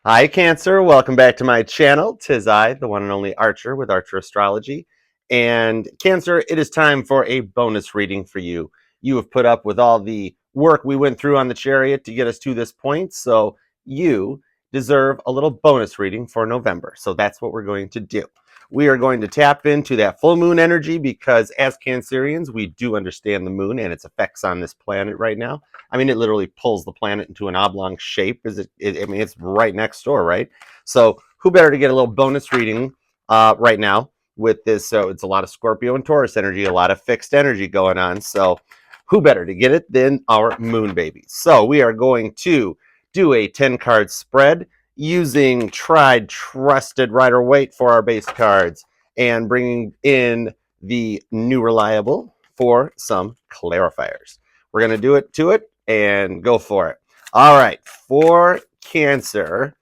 Hi, Cancer. Welcome back to my channel. Tis I, the one and only Archer with Archer Astrology. And Cancer, it is time for a bonus reading for you. You have put up with all the work we went through on the chariot to get us to this point, so you deserve a little bonus reading for November. So that's what we're going to do. We are going to tap into that full moon energy because as Cancerians, we do understand the moon and its effects on this planet right now. I mean, it literally pulls the planet into an oblong shape. I mean, it's right next door, right? So who better to get a little bonus reading right now with this? So it's a lot of Scorpio and Taurus energy, a lot of fixed energy going on. So who better to get it than our moon babies? So we are going to do a 10-card spread using tried, trusted Rider Waite for our base cards and bringing in the new reliable for some clarifiers. We're going to do it to it and go for it. All right, for Cancer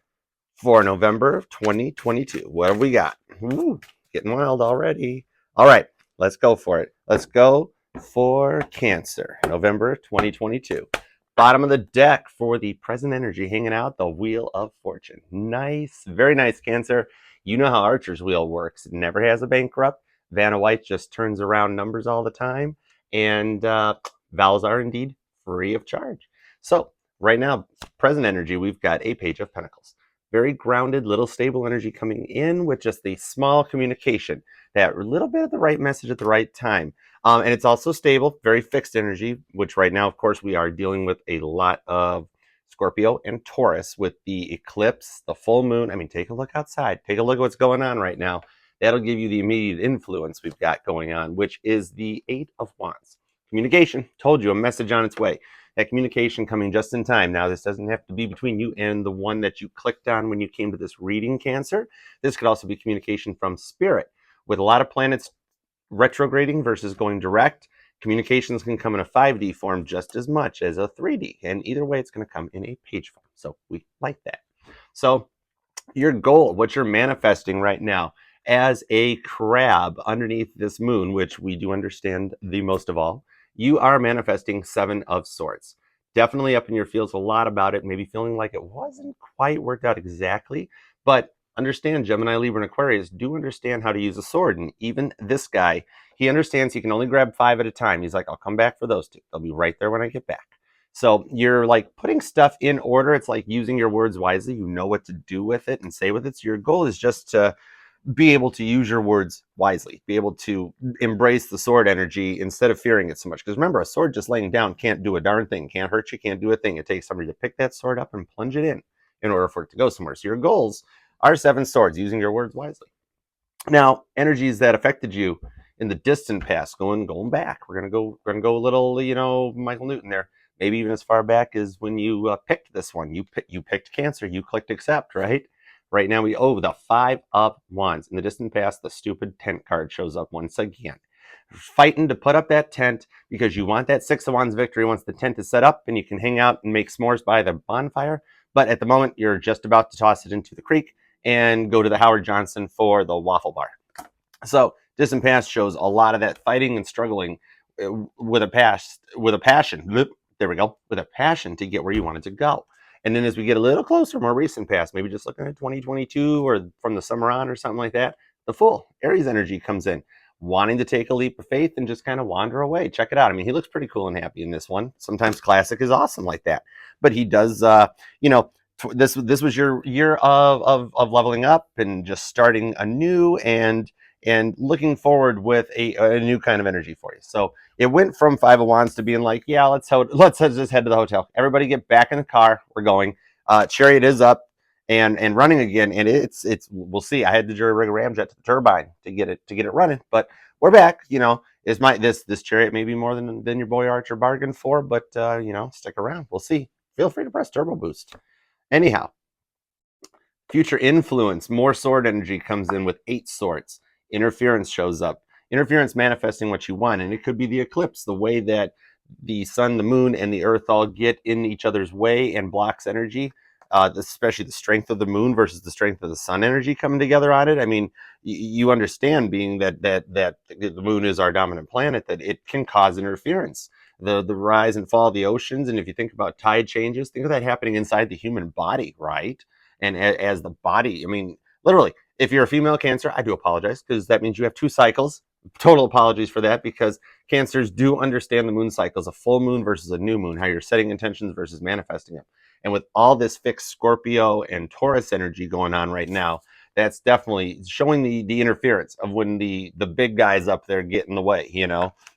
for November 2022. What have we got? Ooh, getting wild already. All right, let's go for it. Let's go for Cancer, November 2022. Bottom of the deck for the present energy hanging out, the Wheel of Fortune. Nice, very nice, Cancer. You know how Archer's wheel works. It never has a bankrupt. Vanna White just turns around numbers all the time. And vowels are indeed free of charge. So right now, present energy, we've got a Page of Pentacles. Very grounded, little stable energy coming in with just the small communication, that little bit of the right message at the right time. And it's also stable, very fixed energy, which right now, of course, we are dealing with a lot of Scorpio and Taurus with the eclipse, the full moon. I mean, take a look outside. Take a look at what's going on right now. That'll give you the immediate influence we've got going on, which is the Eight of Wands. Communication, told you, a message on its way. That communication coming just in time. Now, this doesn't have to be between you and the one that you clicked on when you came to this reading, Cancer. This could also be communication from spirit. With a lot of planets retrograding versus going direct, communications can come in a 5D form just as much as a 3D. And either way, it's going to come in a page form. So we like that. So your goal, what you're manifesting right now as a crab underneath this moon, which we do understand the most of all, you are manifesting Seven of Swords. Definitely up in your feels a lot about it, maybe feeling like it wasn't quite worked out exactly, but understand Gemini, Libra, and Aquarius do understand how to use a sword. And even this guy, he understands he can only grab 5 at a time. He's like, I'll come back for those 2. They'll be right there when I get back. So you're like putting stuff in order. It's like using your words wisely. You know what to do with it and say with it. So your goal is just to be able to use your words wisely, be able to embrace the sword energy instead of fearing it so much. Because remember, a sword just laying down can't do a darn thing, can't hurt you, can't do a thing. It takes somebody to pick that sword up and plunge it in order for it to go somewhere. So your goals are 7 swords, using your words wisely. Now, energies that affected you in the distant past, going back. We're gonna go a little, Michael Newton there. Maybe even as far back as when you picked this one. You picked Cancer. You clicked accept, right? Right now the 5 of Wands. In the distant past, the stupid tent card shows up once again. Fighting to put up that tent because you want that 6 of Wands victory once the tent is set up and you can hang out and make s'mores by the bonfire. But at the moment, you're just about to toss it into the creek and go to the Howard Johnson for the waffle bar. So distant past shows a lot of that fighting and struggling with a passion. There we go, with a passion to get where you wanted to go. And then as we get a little closer, more recent past, maybe just looking at 2022 or from the summer on or something like that, the full Aries energy comes in, wanting to take a leap of faith and just kind of wander away. Check it out. I mean, he looks pretty cool and happy in this one. Sometimes classic is awesome like that, but he does, this was your year of leveling up and just starting anew and looking forward with a new kind of energy for you. So it went from 5 of Wands to being like, yeah, let's just head to the hotel. Everybody get back in the car. We're going. Chariot is up and running again, and it's we'll see. I had to jury rig a ramjet to the turbine to get it running, but we're back. Is this chariot maybe more than your boy Archer bargained for, but stick around. We'll see. Feel free to press turbo boost. Anyhow, future influence, more sword energy comes in with 8 swords. Interference shows up. Interference manifesting what you want, and it could be the eclipse, the way that the sun, the moon, and the earth all get in each other's way and blocks energy. Especially the strength of the moon versus the strength of the sun energy coming together on it. I mean, you understand, being that the moon is our dominant planet, that it can cause interference. The rise and fall of the oceans, and if you think about tide changes, think of that happening inside the human body, right? And as the body, I mean, literally, if you're a female Cancer, I do apologize because that means you have 2 cycles. Total apologies for that, because Cancers do understand the moon cycles, a full moon versus a new moon, how you're setting intentions versus manifesting them. And with all this fixed Scorpio and Taurus energy going on right now, that's definitely showing the interference of when the big guys up there get in the way.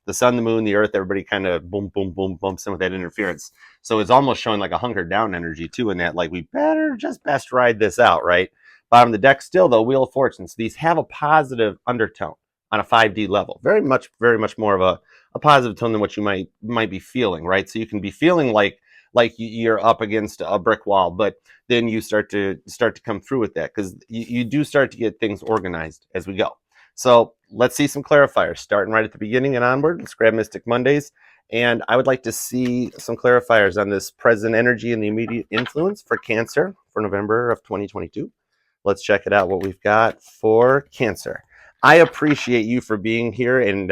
The sun, the moon, the earth, everybody kind of boom, boom, boom, bumps in with that interference. So it's almost showing like a hunkered down energy too, in that like we better just best ride this out, right? Bottom of the deck still though, Wheel of Fortune. So these have a positive undertone on a 5D level. Very much more of a positive tone than what you might be feeling, right? So you can be feeling like you're up against a brick wall, but then you start to come through with that, because you do start to get things organized as we go. So let's see some clarifiers starting right at the beginning and onward. Let's grab Mystic Mondays. And I would like to see some clarifiers on this present energy and the immediate influence for Cancer for November of 2022. Let's check it out, what we've got for Cancer. I appreciate you for being here and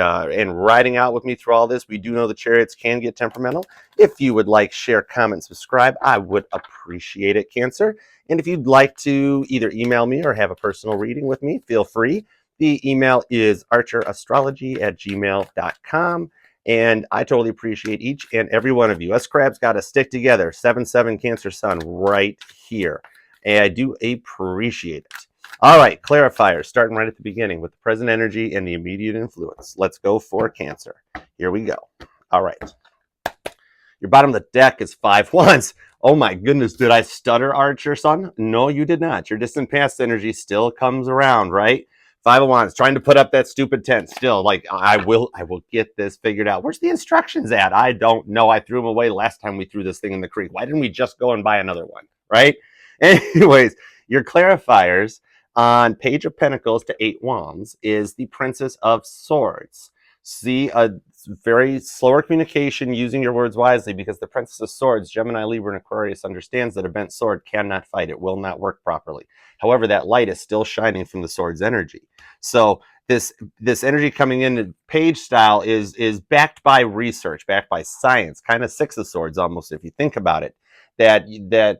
riding out with me through all this. We do know the chariots can get temperamental. If you would like, share, comment, subscribe, I would appreciate it, Cancer. And if you'd like to either email me or have a personal reading with me, feel free. The email is archerastrology@gmail.com. And I totally appreciate each and every one of you. Us crabs got to stick together. 7/7 Cancer Sun right here. And I do appreciate it. All right, clarifiers, starting right at the beginning with the present energy and the immediate influence. Let's go for Cancer. Here we go. All right. Your bottom of the deck is 5 wands. Oh my goodness, did I stutter, Archer son? No, you did not. Your distant past energy still comes around, right? 5 of wands, trying to put up that stupid tent still. Like, I will get this figured out. Where's the instructions at? I don't know. I threw them away last time we threw this thing in the creek. Why didn't we just go and buy another one, right? Anyways, your clarifiers on Page of Pentacles to 8 wands is the Princess of Swords. See, a very slower communication, using your words wisely, because the Princess of Swords, Gemini, Libra, and Aquarius, understands that a bent sword cannot fight. It will not work properly. However, that light is still shining from the sword's energy. So this energy coming in page style is backed by research, backed by science, kind of 6 of Swords almost, if you think about it. That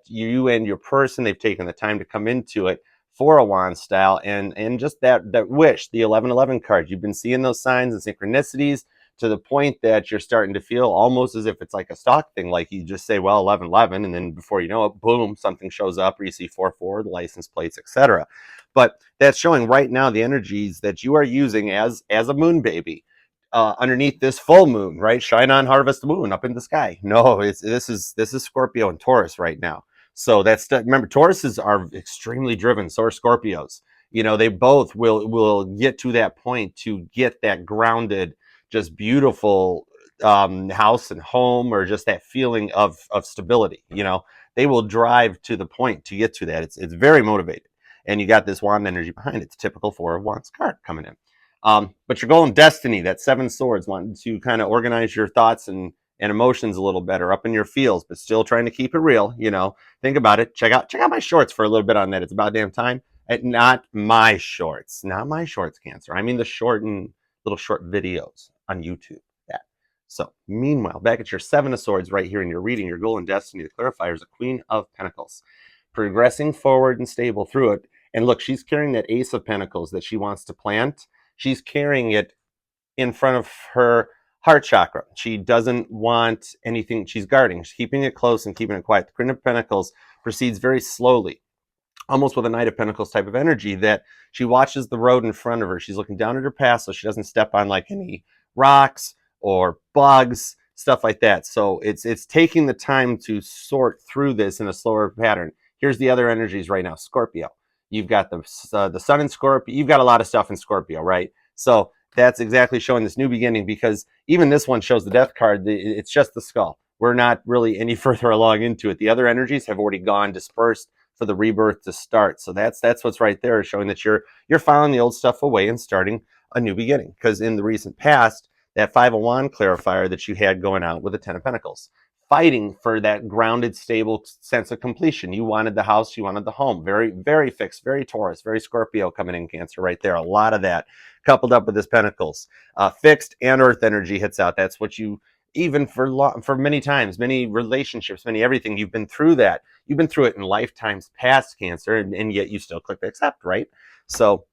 you and your person, they've taken the time to come into it for a wand style, and just that wish, the 1111 card. You've been seeing those signs and synchronicities to the point that you're starting to feel almost as if it's like a stock thing. Like you just say, well, 1111, and then before you know it, boom, something shows up, or you see 44, the license plates, etc. But that's showing right now the energies that you are using as a moon baby. Underneath this full moon, right? Shine on, harvest the moon up in the sky. No, this is Scorpio and Taurus right now. So remember, Tauruses are extremely driven. So are Scorpios. They both will get to that point to get that grounded, just beautiful house and home, or just that feeling of stability. They will drive to the point to get to that. It's very motivated, and you got this wand energy behind it. It's typical 4 of Wands card coming in. But your goal in destiny, that 7 swords, wanting to kind of organize your thoughts and emotions a little better, up in your feels, but still trying to keep it real. Think about it. Check out my shorts for a little bit on that. It's about damn time. Not my shorts, Cancer. I mean the little short videos on YouTube. That. So meanwhile, back at your 7 of swords right here in your reading, your goal in destiny, the clarifier is a Queen of Pentacles, progressing forward and stable through it. And look, she's carrying that Ace of Pentacles that she wants to plant. She's carrying it in front of her heart chakra. She doesn't want anything. She's guarding. She's keeping it close and keeping it quiet. The Queen of Pentacles proceeds very slowly, almost with a Knight of Pentacles type of energy, that she watches the road in front of her. She's looking down at her path so she doesn't step on like any rocks or bugs, stuff like that. So it's taking the time to sort through this in a slower pattern. Here's the other energies right now. Scorpio. You've got the sun in Scorpio. You've got a lot of stuff in Scorpio, right? So that's exactly showing this new beginning, because even this one shows the death card. It's just the skull. We're not really any further along into it. The other energies have already gone dispersed for the rebirth to start. So that's what's right there, showing that you're filing the old stuff away and starting a new beginning. Because in the recent past, that 5 of Wands clarifier that you had going out with the 10 of Pentacles, fighting for that grounded, stable sense of completion. You wanted the house, you wanted the home. Very, very fixed, very Taurus, very Scorpio coming in, Cancer right there. A lot of that coupled up with this Pentacles. Fixed and Earth energy hits out. That's what you even for many times, many relationships, many everything. You've been through that. You've been through it in lifetimes past, Cancer, and yet you still click accept, right? So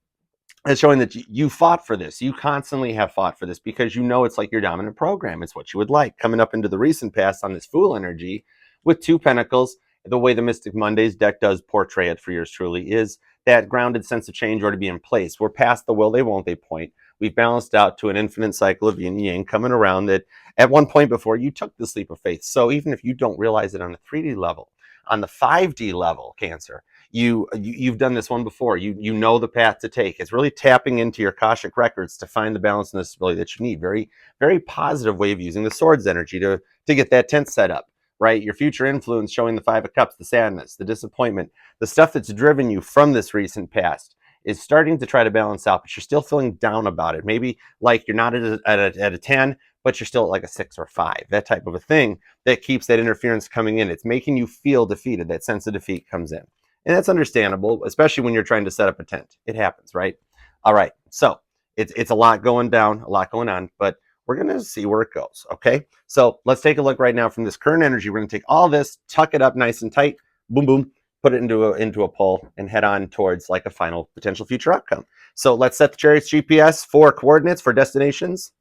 it's showing that you fought for this. You constantly have fought for this because you know it's like your dominant program. It's what you would like. Coming up into the recent past on this Fool energy with 2 Pentacles, the way the Mystic Mondays deck does portray it for yours truly is that grounded sense of change or to be in place. We're past the will they won't they point. We've balanced out to an infinite cycle of yin and yang coming around that at one point before you took this leap of faith. So even if you don't realize it on a 3D level, on the 5D level, Cancer, you've done this one before. You know the path to take. It's really tapping into your Akashic records to find the balance and the stability that you need. Very, very positive way of using the Swords energy to get that tent set up, right? Your future influence showing the 5 of Cups, the sadness, the disappointment, the stuff that's driven you from this recent past is starting to try to balance out, but you're still feeling down about it. Maybe like you're not at a 10, but you're still at like a 6 or 5, that type of a thing that keeps that interference coming in. It's making you feel defeated. That sense of defeat comes in. And that's understandable, especially when you're trying to set up a tent. It happens, right? All right. So it's a lot going down, a lot going on, but we're going to see where it goes. Okay. So let's take a look right now from this current energy. We're going to take all this, tuck it up nice and tight, boom, boom, put it into a pull and head on towards like a final potential future outcome. So let's set the Chariot's GPS for coordinates for destinations,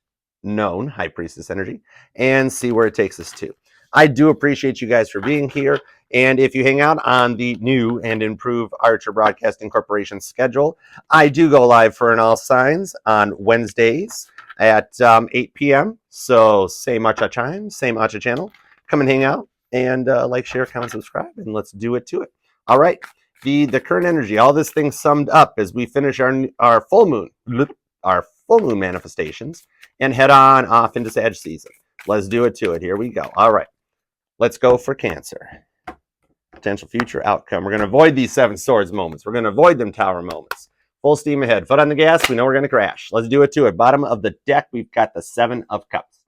known High Priestess energy, and see where it takes us to. I do appreciate you guys for being here. And if you hang out on the new and improved Archer Broadcasting Corporation schedule, I do go live for an All Signs on Wednesdays at 8 p.m. So same Archer time, same Archer channel. Come and hang out and like, share, comment, subscribe, and let's do it to it. All right. The current energy, all this thing summed up as we finish our full moon manifestations and head on off into Sag season. Let's do it to it. Here we go. All right. Let's go for Cancer. Potential future outcome. We're going to avoid these 7 Swords moments. We're going to avoid them Tower moments. Full steam ahead. Foot on the gas. We know we're going to crash. Let's do it to it. Bottom of the deck, we've got the 7 of Cups.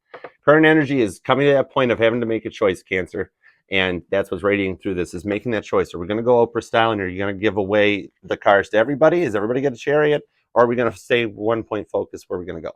Current energy is coming to that point of having to make a choice, Cancer. And that's what's radiating through this, is making that choice. Are we going to go Oprah style and are you going to give away the cars to everybody? Is everybody going to chariot? Or are we going to stay one point focus where we're going to go?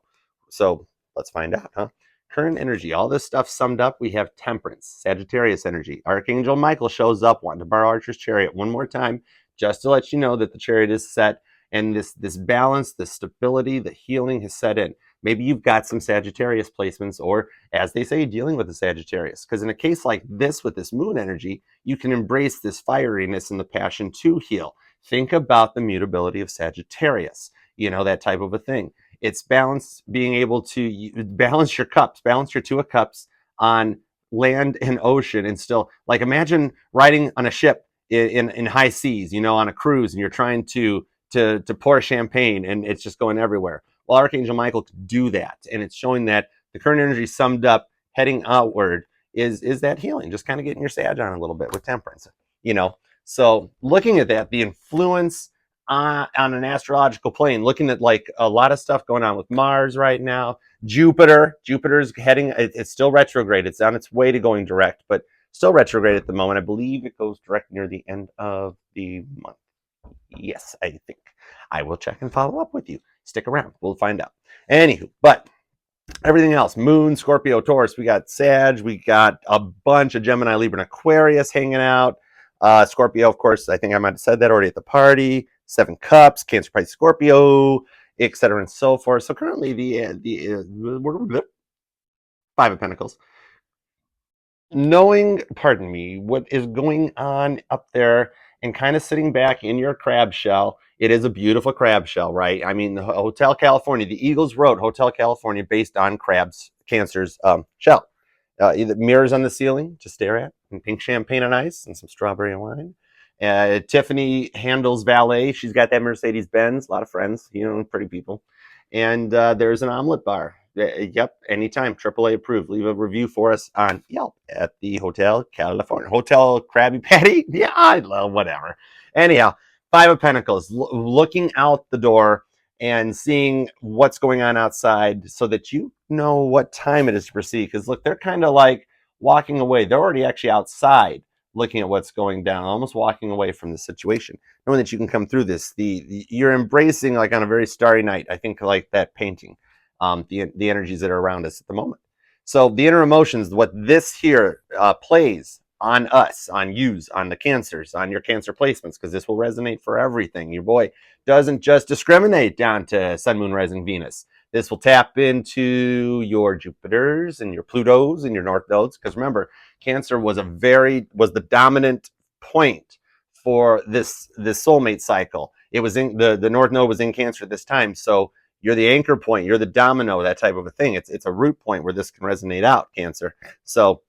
So let's find out, huh? Current energy, all this stuff summed up, we have Temperance, Sagittarius energy. Archangel Michael shows up, wanting to borrow Archer's chariot one more time, just to let you know that the chariot is set, and this balance, the stability, the healing has set in. Maybe you've got some Sagittarius placements, or as they say, dealing with a Sagittarius. Because in a case like this, with this moon energy, you can embrace this fieriness and the passion to heal. Think about the mutability of Sagittarius, that type of a thing. It's balance, being able to balance your cups, balance your 2 of Cups on land and ocean, and still, like, imagine riding on a ship in high seas, on a cruise, and you're trying to pour champagne and it's just going everywhere. Well, Archangel Michael could do that, and it's showing that the current energy summed up, heading outward, is that healing, just kind of getting your Sag on a little bit with Temperance, So looking at that, the influence on an astrological plane, looking at like a lot of stuff going on with Mars right now. Jupiter's heading, it's still retrograde. It's on its way to going direct, but still retrograde at the moment. I believe it goes direct near the end of the month. Yes, I think. I will check and follow up with you. Stick around. We'll find out. Anywho, but everything else, Moon, Scorpio, Taurus, we got Sag, we got a bunch of Gemini, Libra, and Aquarius hanging out. Scorpio, of course, I think I might have said that already at the party. 7 Cups, Cancer, Pisces, Scorpio, etc., and so forth. So currently, the 5 of Pentacles. Knowing, pardon me, what is going on up there and kind of sitting back in your crab shell. It is a beautiful crab shell, right? I mean, the Hotel California, the Eagles wrote Hotel California based on Cancer's shell. Either mirrors on the ceiling to stare at, and pink champagne and ice, and some strawberry wine. Tiffany handles valet. She's got that Mercedes-Benz. A lot of friends, pretty people. And there's an omelet bar. Yep, anytime. AAA approved. Leave a review for us on Yelp at the Hotel California. Hotel Krabby Patty? Yeah, I love whatever. Anyhow, 5 of Pentacles. Looking out the door and seeing what's going on outside so that you know what time it is to proceed. Because look, they're kind of like walking away. They're already actually outside looking at what's going down, almost walking away from the situation, knowing that you can come through this. You're embracing, like on a very starry night, I think, like that painting, the energies that are around us at the moment. So the inner emotions, what this here plays on us, on yous, on the cancers, on your cancer placements, because this will resonate for everything. Your boy doesn't just discriminate down to sun, moon, rising, Venus. This will tap into your Jupiters and your Plutos and your North Nodes, because remember, Cancer was the dominant point for this soulmate cycle. It was in the North Node was in Cancer at this time, so you're the anchor point, you're the domino, that type of a thing. It's a root point where this can resonate out, Cancer. So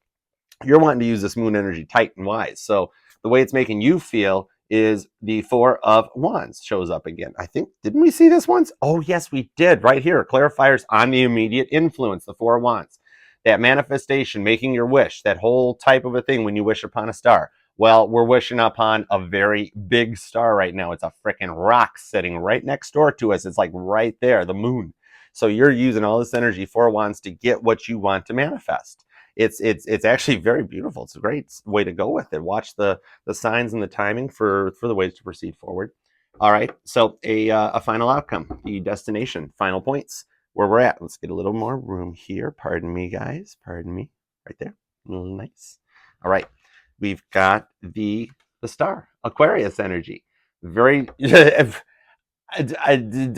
you're wanting to use this moon energy tight and wise. So the way it's making you feel is the Four of Wands shows up again. I think, didn't we see this once? Oh, yes, we did. Right here, clarifiers on the immediate influence, the Four of Wands. That manifestation, making your wish, that whole type of a thing when you wish upon a star. Well, we're wishing upon a very big star right now. It's a freaking rock sitting right next door to us. It's like right there, the moon. So you're using all this energy, Four of Wands, to get what you want to manifest. It's actually very beautiful. It's a great way to go with it. Watch the signs and the timing for the ways to proceed forward. All right, so a final outcome, the destination, final points, where we're at. Let's get a little more room here. Pardon me, guys. Pardon me. Right there. Nice. All right, we've got the star, Aquarius energy. Very.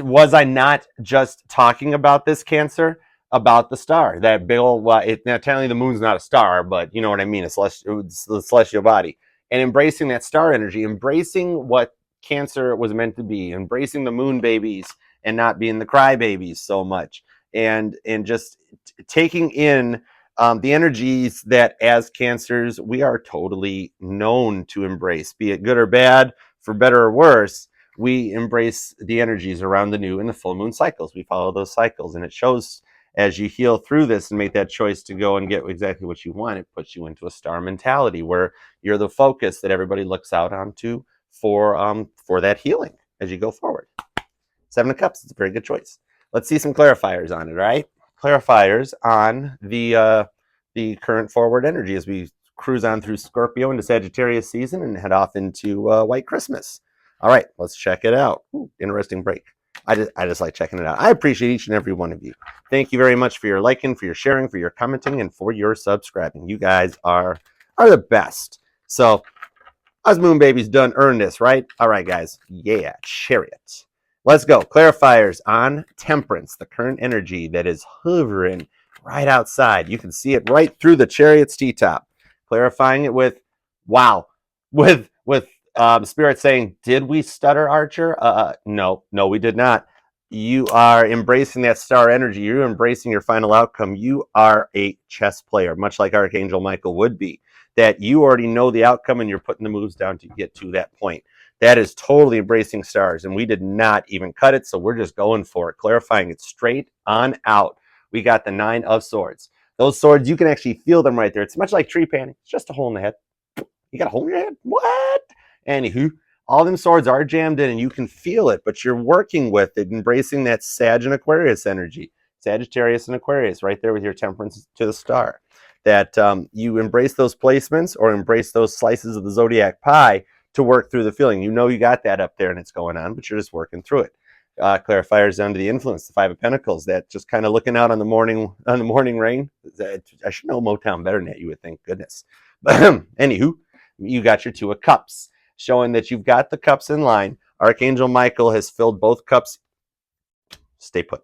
Was I not just talking about this, Cancer? About the star, that Bill, now technically the moon's not a star, but you know what I mean, it's the celestial body. And embracing that star energy, embracing what Cancer was meant to be, embracing the moon babies and not being the crybabies so much, and just taking in the energies that as Cancers we are totally known to embrace, be it good or bad, for better or worse. We embrace the energies around the new and the full moon cycles. We follow those cycles, and it shows as you heal through this and make that choice to go and get exactly what you want. It puts you into a star mentality where you're the focus that everybody looks out onto for that healing as you go forward. Seven of Cups, it's a very good choice. Let's see some clarifiers on it, right? Clarifiers on the current forward energy as we cruise on through Scorpio into Sagittarius season and head off into White Christmas. All right, let's check it out. Ooh, interesting break. I just like checking it out. I appreciate each and every one of you. Thank you very much for your liking, for your sharing, for your commenting, and for your subscribing. You guys are the best. So us moon babies done earn this, right? All right, guys. Yeah, Chariot. Let's go. Clarifiers on Temperance, the current energy that is hovering right outside. You can see it right through the Chariot's T-top. Clarifying it with, wow, with Spirit saying, did we stutter, Archer? No, we did not. You are embracing that star energy. You're embracing your final outcome. You are a chess player, much like Archangel Michael would be, that you already know the outcome and you're putting the moves down to get to that point. That is totally embracing stars, and we did not even cut it, so we're just going for it, clarifying it straight on out. We got the Nine of Swords. Those swords, you can actually feel them right there. It's much like tree panning. It's just a hole in the head. You got a hole in your head? What? Anywho, all them swords are jammed in and you can feel it, but you're working with it, embracing that Sag and Aquarius energy. Sagittarius and Aquarius right there with your Temperance to the star. That you embrace those placements or embrace those slices of the zodiac pie to work through the feeling. You know you got that up there and it's going on, but you're just working through it. Clarifiers down to the influence, the Five of Pentacles, that just kind of looking out on the morning rain. I should know Motown better than that, you would think. Goodness. But anywho, you got your Two of Cups, showing that you've got the cups in line. Archangel Michael has filled both cups. Stay put.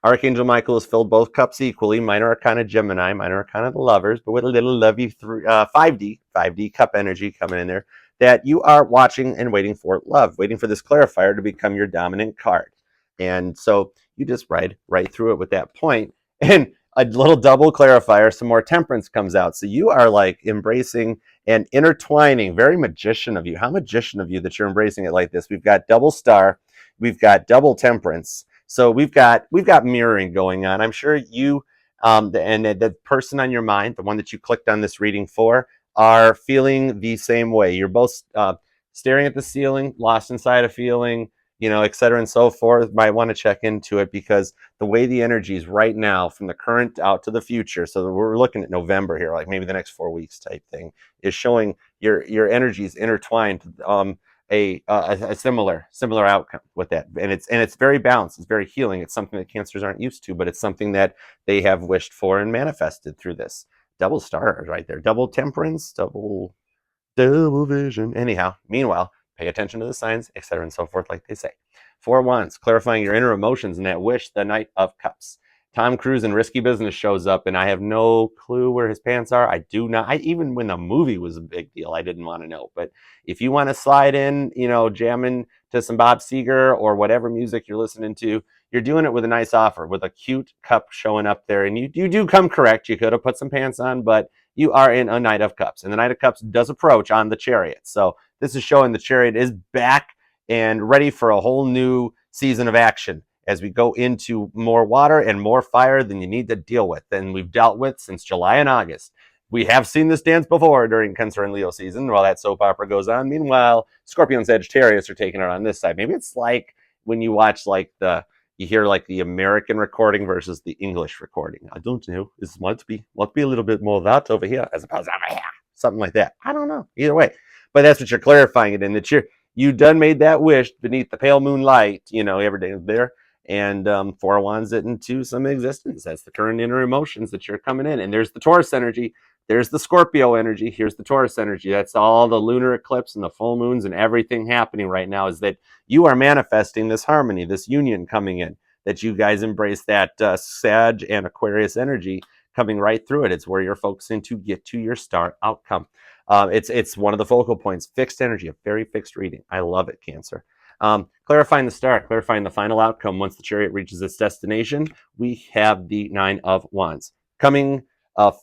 Archangel Michael has filled both cups equally. Minor Arcana Gemini, Minor Arcana the Lovers, but with a little lovey 5D cup energy coming in there, that you are watching and waiting for love, waiting for this clarifier to become your dominant card. And so you just ride right through it with that point. And a little double clarifier, some more Temperance comes out. So you are like embracing and intertwining, very magician of you. How magician of you that you're embracing it like this. We've got double star, we've got double Temperance. So we've got mirroring going on. I'm sure you and the person on your mind, the one that you clicked on this reading for, are feeling the same way. You're both staring at the ceiling, lost inside a feeling, et cetera and so forth. Might want to check into it, because the way the energy is right now from the current out to the future, so we're looking at November here, like maybe the next 4 weeks type thing, is showing your energies intertwined a similar outcome with that, and it's very balanced. It's very healing. It's something that Cancers aren't used to, but it's something that they have wished for and manifested through this. Double star right there, double temperance, double vision. Anyhow, meanwhile, pay attention to the signs, etc., and so forth, like they say. 4 Wands, clarifying your inner emotions and that wish, the Knight of Cups. Tom Cruise in Risky Business shows up, and I have no clue where his pants are. I do not. Even when the movie was a big deal, I didn't want to know. But if you want to slide in, jamming to some Bob Seger or whatever music you're listening to, you're doing it with a nice offer, with a cute cup showing up there. And you do come correct. You could have put some pants on, but you are in a Knight of Cups. And the Knight of Cups does approach on the Chariot. So this is showing the Chariot is back and ready for a whole new season of action as we go into more water and more fire than you need to deal with than we've dealt with since July and August. We have seen this dance before during Cancer and Leo season while that soap opera goes on. Meanwhile, Scorpio and Sagittarius are taking it on this side. Maybe it's like when you watch you hear like the American recording versus the English recording. I don't know. This must be a little bit more of that over here as opposed to over here. Something like that. I don't know. Either way. But that's what you're clarifying it in, that you done made that wish beneath the pale moonlight, every day is there. And 4 Wands it into some existence. That's the current inner emotions that you're coming in. And there's the Taurus energy. There's the Scorpio energy. Here's the Taurus energy. That's all the lunar eclipse and the full moons and everything happening right now, is that you are manifesting this harmony, this union coming in, that you guys embrace that Sag and Aquarius energy coming right through it. It's where you're focusing to get to your star outcome. It's one of the focal points, fixed energy, a very fixed reading. I love it, Cancer. Clarifying the star, clarifying the final outcome. Once the Chariot reaches its destination, we have the 9 of Wands coming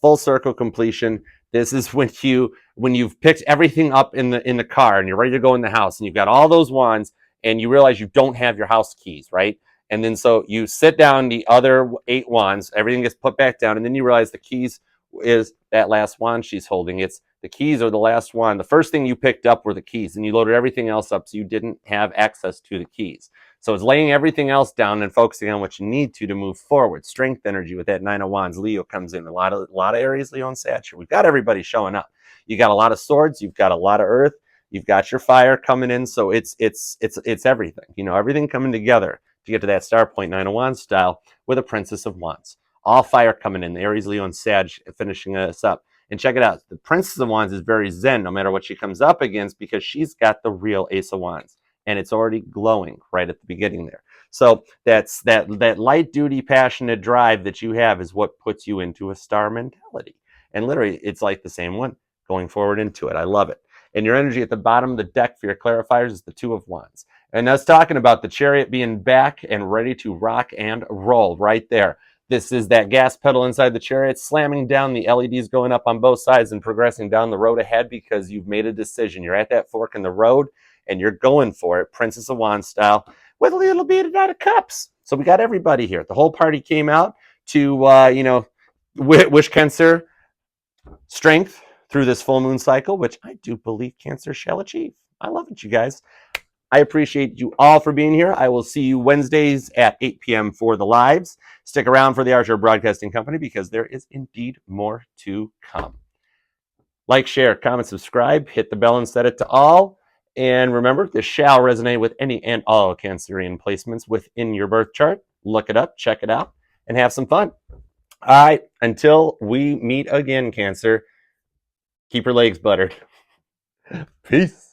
full circle completion. This is when you've picked everything up in the car and you're ready to go in the house and you've got all those wands and you realize you don't have your house keys, right? And then so you sit down the other 8 wands, everything gets put back down, and then you realize the keys is that last wand she's holding. It's the keys are the last wand. The first thing you picked up were the keys, and you loaded everything else up so you didn't have access to the keys. So it's laying everything else down and focusing on what you need to move forward. Strength energy with that 9 of Wands. Leo comes in a lot of Aries, Leo, and Sag. We've got everybody showing up. You got a lot of swords. You've got a lot of earth. You've got your fire coming in. So it's everything. Everything coming together to get to that star point, 9 of Wands style, with a Princess of Wands. All fire coming in. The Aries, Leo, and Sag finishing us up. And check it out. The Princess of Wands is very zen no matter what she comes up against, because she's got the real Ace of Wands. And it's already glowing right at the beginning there. So that's that light duty, passionate drive that you have is what puts you into a star mentality. And literally, it's like the same one going forward into it. I love it. And your energy at the bottom of the deck for your clarifiers is the 2 of Wands. And that's talking about the Chariot being back and ready to rock and roll right there. This is that gas pedal inside the Chariot, slamming down, the LEDs going up on both sides and progressing down the road ahead because you've made a decision. You're at that fork in the road and you're going for it, Princess of Wands style, with a little bit of Knight of Cups. So we got everybody here. The whole party came out to, wish Cancer strength through this full moon cycle, which I do believe Cancer shall achieve. I love it, you guys. I appreciate you all for being here. I will see you Wednesdays at 8 p.m. for the lives. Stick around for the Archer Broadcasting Company because there is indeed more to come. Like, share, comment, subscribe, hit the bell and set it to all. And remember, this shall resonate with any and all Cancerian placements within your birth chart. Look it up, check it out, and have some fun. All right, until we meet again, Cancer, keep your legs buttered. Peace.